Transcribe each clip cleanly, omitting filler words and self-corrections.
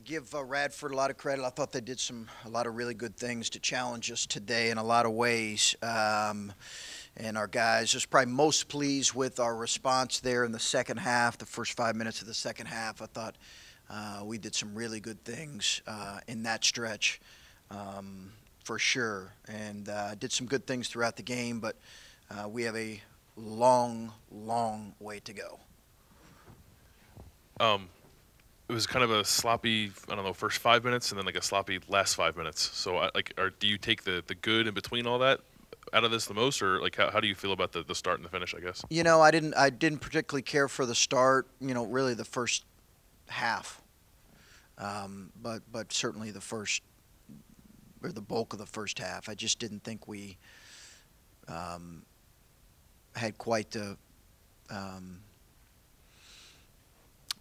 give Radford a lot of credit. I thought they did a lot of really good things to challenge us today in a lot of ways. And our guys just probably most pleased with our response there in the second half, the first 5 minutes of the second half. I thought we did some really good things in that stretch for sure, and did some good things throughout the game, but we have a long, long way to go. It was kind of a sloppy, I don't know, first 5 minutes and then like a sloppy last 5 minutes. So do you take the good in between all that out of this the most, or like how do you feel about the start and the finish, I guess? You know, I didn't particularly care for the start, really the first half. But certainly the first, or the bulk of the first half. I just didn't think we had quite the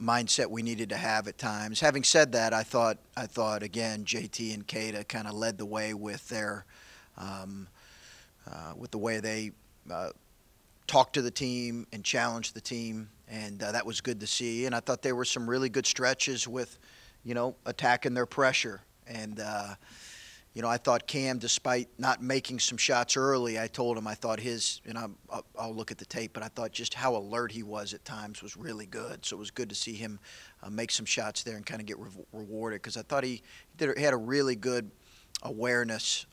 mindset we needed to have at times. Having said that, I thought again, JT and Keita kind of led the way with their with the way they talked to the team and challenged the team, and that was good to see. And I thought there were some really good stretches with, attacking their pressure. And I thought Cam, despite not making some shots early, I told him I thought his, and I'll look at the tape, but I thought just how alert he was at times was really good. So it was good to see him make some shots there and kind of get rewarded, because I thought he had a really good awareness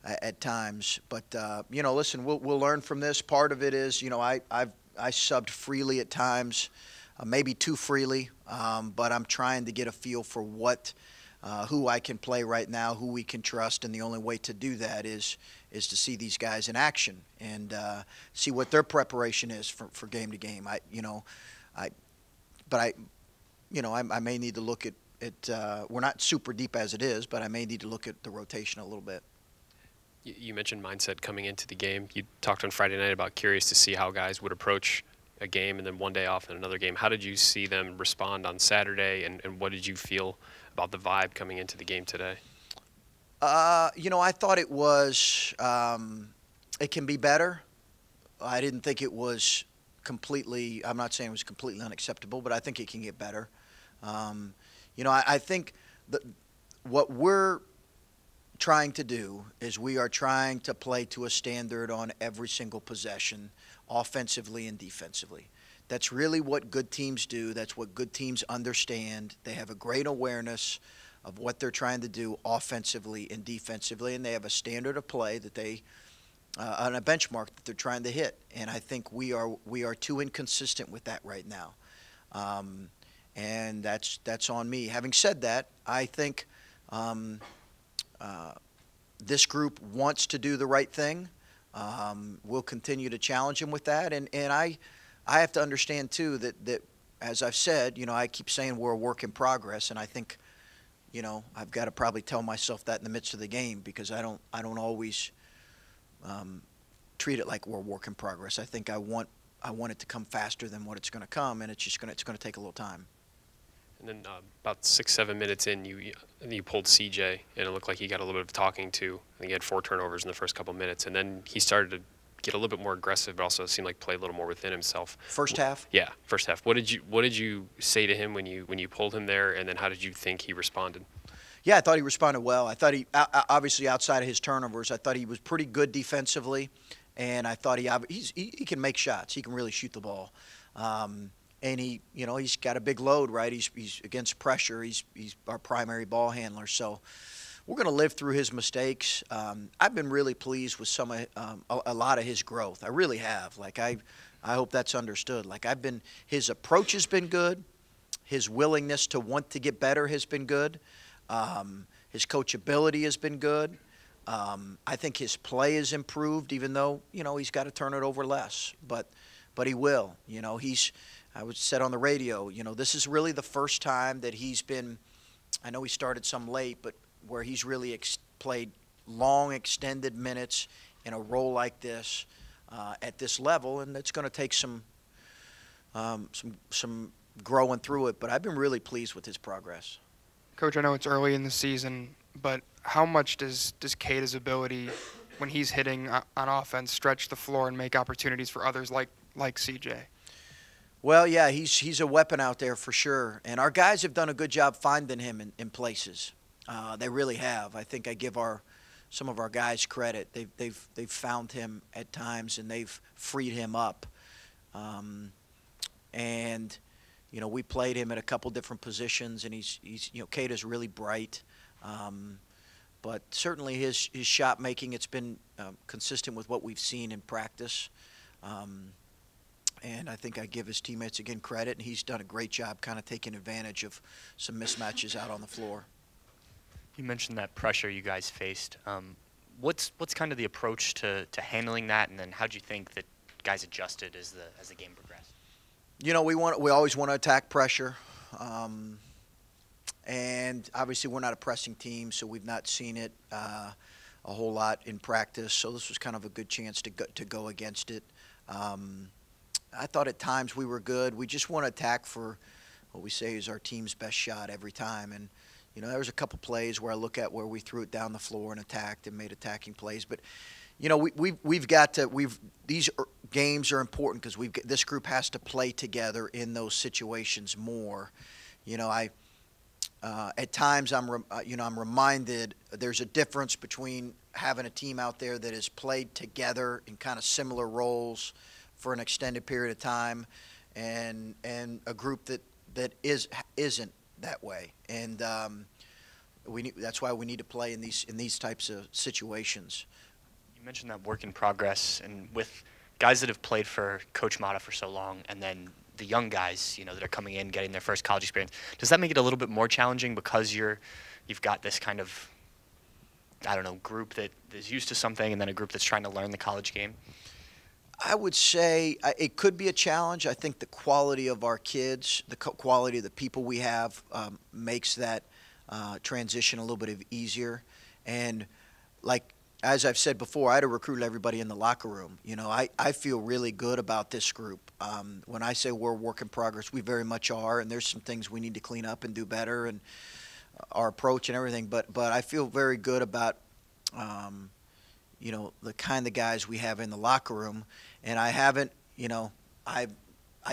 at times. But, listen, we'll learn from this. Part of it is, I subbed freely at times, maybe too freely, but I'm trying to get a feel for who I can play right now, who we can trust, and the only way to do that is to see these guys in action and see what their preparation is for game to game. I may need to look at we're not super deep as it is, but I may need to look at the rotation a little bit. You mentioned mindset coming into the game. You talked on Friday night about curious to see how guys would approach a game and then one day off in another game. How did you see them respond on Saturday, and what did you feel about the vibe coming into the game today? I thought it was it can be better. I didn't think it was completely – I'm not saying it was completely unacceptable, but I think it can get better. I think what we're trying to do is we are trying to play to a standard on every single possession, offensively and defensively. That's really what good teams do. That's what good teams understand. They have a great awareness of what they're trying to do offensively and defensively, and they have a standard of play that they on a benchmark that they're trying to hit. And I think we are too inconsistent with that right now, and that's on me. Having said that, I think this group wants to do the right thing. We'll continue to challenge them with that, and I have to understand too that as I've said, I keep saying we're a work in progress, and I think, I've got to probably tell myself that in the midst of the game, because I don't always treat it like we're a work in progress. I think I want it to come faster than what it's going to come, and it's going to take a little time. And then about 6-7 minutes in, you pulled CJ, and it looked like he got a little bit of talking to. I think he had 4 turnovers in the first couple minutes, and then he started to get a little bit more aggressive, but also seemed like play a little more within himself. First half? Yeah, first half. What did you say to him when you pulled him there, and then how did you think he responded? Yeah, I thought he responded well. I thought he obviously outside of his turnovers, I thought he was pretty good defensively, and I thought he can make shots. He can really shoot the ball. And he's got a big load, right? He's against pressure. He's our primary ball handler. So we're going to live through his mistakes. I've been really pleased with a lot of his growth. I really have. Like I hope that's understood. Like his approach has been good. His willingness to want to get better has been good. His coachability has been good. I think his play has improved, even though he's got to turn it over less. But he will. I was said on the radio, this is really the first time that he's been, I know he started some late, but where he's really played long, extended minutes in a role like this at this level, and it's going to take some growing through it. But I've been really pleased with his progress. Coach, I know it's early in the season, but how much does Keita's ability, when he's hitting on offense, stretch the floor and make opportunities for others like CJ? Well, yeah, he's a weapon out there for sure, and our guys have done a good job finding him in places. They really have. I think I give some of our guys credit. They've found him at times, and they've freed him up. And we played him at a couple different positions, and he's Keita's really bright. But certainly his shot making, it's been consistent with what we've seen in practice. And I think I give his teammates again credit, and he's done a great job kind of taking advantage of some mismatches out on the floor. You mentioned that pressure you guys faced. What's kind of the approach to handling that, and then how do you think that guys adjusted as the game progressed? We always want to attack pressure, and obviously we're not a pressing team, so we've not seen it a whole lot in practice. So this was kind of a good chance to go against it. I thought at times we were good. We just want to attack for what we say is our team's best shot every time. And there was a couple plays where I look at where we threw it down the floor and attacked and made attacking plays. But these games are important because this group has to play together in those situations more. At times I'm reminded there's a difference between having a team out there that has played together in kind of similar roles for an extended period of time, and a group that isn't that way. And that's why we need to play in these types of situations. You mentioned that work in progress, and with guys that have played for Coach Mata for so long, and then the young guys, that are coming in, getting their first college experience, does that make it a little bit more challenging because you've got this kind of, group that is used to something, and then a group that's trying to learn the college game? I would say it could be a challenge. I think the quality of our kids, the quality of the people we have, makes that transition a little bit easier. And as I've said before, I had to recruit everybody in the locker room. I feel really good about this group. When I say we're a work in progress, we very much are, and there's some things we need to clean up and do better, and our approach and everything. But I feel very good about the kind of guys we have in the locker room. And I haven't, I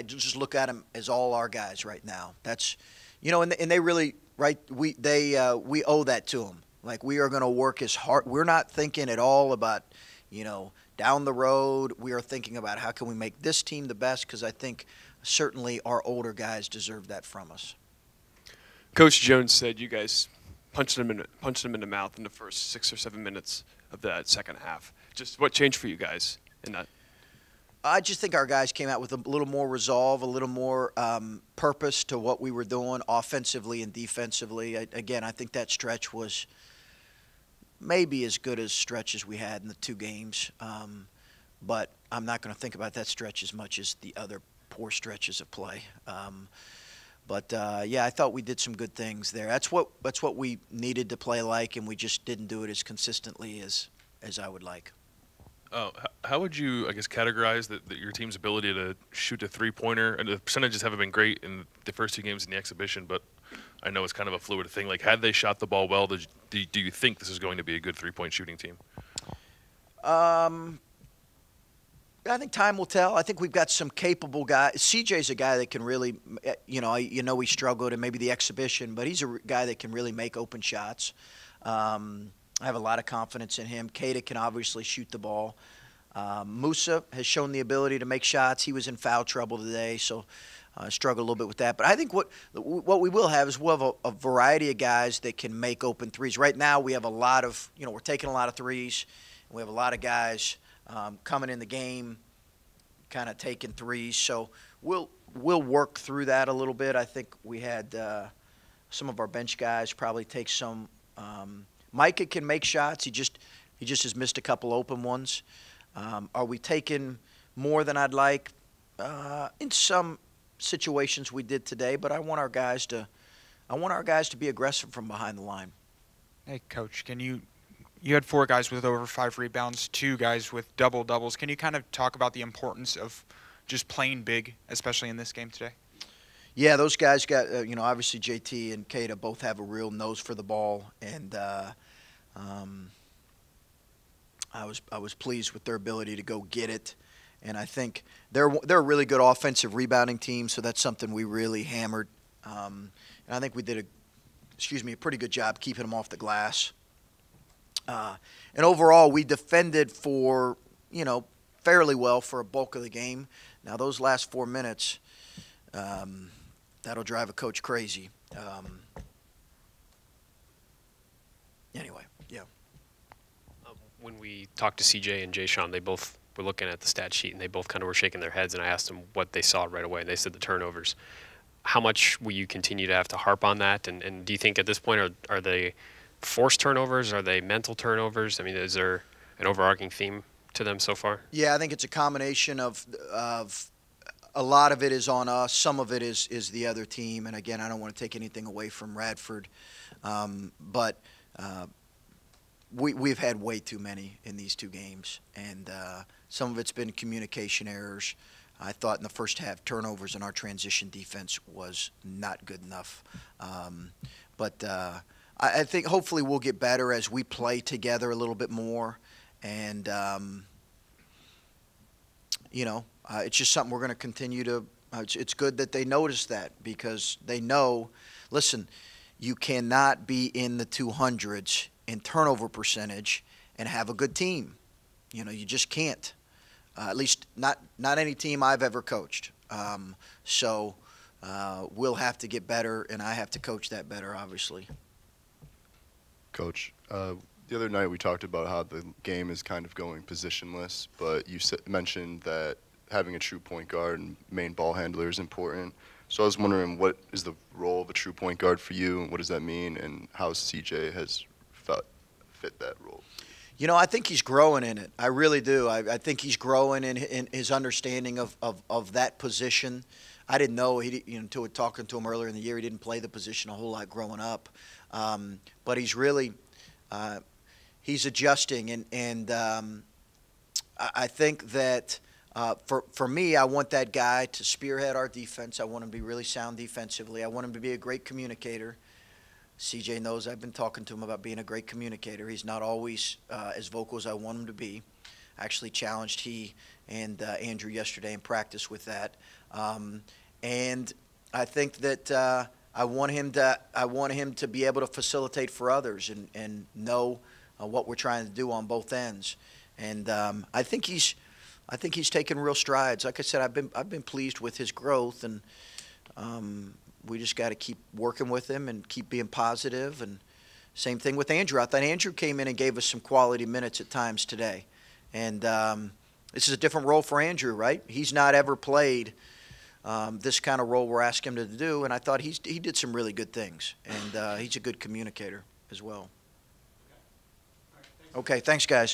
just look at them as all our guys right now. That's, and they really, right, we owe that to them. We are going to work as hard. We're not thinking at all about, down the road. We are thinking about how can we make this team the best, because I think certainly our older guys deserve that from us. Coach Jones said you guys punched him in the mouth in the first 6 or 7 minutes of that second half. Just what changed for you guys in that? I just think our guys came out with a little more resolve, a little more purpose to what we were doing offensively and defensively. I think that stretch was maybe as good a stretch as we had in the 2 games. But I'm not going to think about that stretch as much as the other poor stretches of play. I thought we did some good things there. That's what we needed to play like, and we just didn't do it as consistently as I would like. How would you, categorize your team's ability to shoot a three-pointer? And the percentages haven't been great in the first 2 games in the exhibition, but I know it's kind of a fluid thing. Had they shot the ball well, do you think this is going to be a good three-point shooting team? I think time will tell. I think we've got some capable guys. CJ's a guy that can really, he struggled in maybe the exhibition, but he's a guy that can really make open shots. I have a lot of confidence in him. Keita can obviously shoot the ball. Musa has shown the ability to make shots. He was in foul trouble today, so struggled a little bit with that. But I think what we will have is we'll have a variety of guys that can make open threes. Right now we have a lot of, we're taking a lot of threes. And we have a lot of guys coming in the game kind of taking threes. So we'll work through that a little bit. I think we had some of our bench guys probably take some Micah can make shots. He just has missed a couple open ones. Are we taking more than I'd like? In some situations we did today, but I want our guys to be aggressive from behind the line. Hey, Coach, you had 4 guys with over 5 rebounds, 2 guys with double-doubles. Can you kind of talk about the importance of just playing big, especially in this game today? Yeah, those guys got, obviously JT and Keita both have a real nose for the ball, and I was pleased with their ability to go get it And I think they're a really good offensive rebounding team, so that's something we really hammered. And I think we did a pretty good job keeping them off the glass. And overall, we defended for, fairly well for a bulk of the game. Now, those last 4 minutes, that'll drive a coach crazy. Anyway, yeah. When we talked to CJ and Jay Sean, they both were looking at the stat sheet, and they both kind of were shaking their heads, and I asked them what they saw right away, and they said the turnovers. How much will you continue to have to harp on that? And do you think at this point are they forced turnovers? Are they mental turnovers? I mean, is there an overarching theme to them so far? Yeah, I think it's a combination of a lot of it is on us. Some of it is the other team. And, again, I don't want to take anything away from Radford. But we've had way too many in these 2 games. And some of it's been communication errors. I thought in the first half turnovers in our transition defense was not good enough. But I think hopefully we'll get better as we play together a little bit more. And, it's just something we're going to continue to it's good that they notice that, because they know, listen, you cannot be in the 200s in turnover percentage and have a good team. You just can't. At least not any team I've ever coached. So we'll have to get better, and I have to coach that better, obviously. Coach, the other night we talked about how the game is kind of going positionless, but you mentioned that having a true point guard and main ball handler is important. So I was wondering, what is the role of a true point guard for you, and what does that mean, and how CJ has fit that role? I think he's growing in it. I really do. I think he's growing in his understanding of that position. I didn't know until talking to him earlier in the year, he didn't play the position a whole lot growing up. But he's really he's adjusting, and I think that for me, I want that guy to spearhead our defense. I want him to be really sound defensively. I want him to be a great communicator. CJ knows I've been talking to him about being a great communicator. He's not always as vocal as I want him to be. I actually challenged he and Andrew yesterday in practice with that. And I think that I want him to be able to facilitate for others and know what we're trying to do on both ends. And I think he's taken real strides. Like I said, I've been pleased with his growth, and we just got to keep working with him and keep being positive. And same thing with Andrew. I thought Andrew came in and gave us some quality minutes at times today. And this is a different role for Andrew, right? He's not ever played this kind of role we're asking him to do, and I thought he did some really good things. And he's a good communicator as well. Okay, thanks, guys.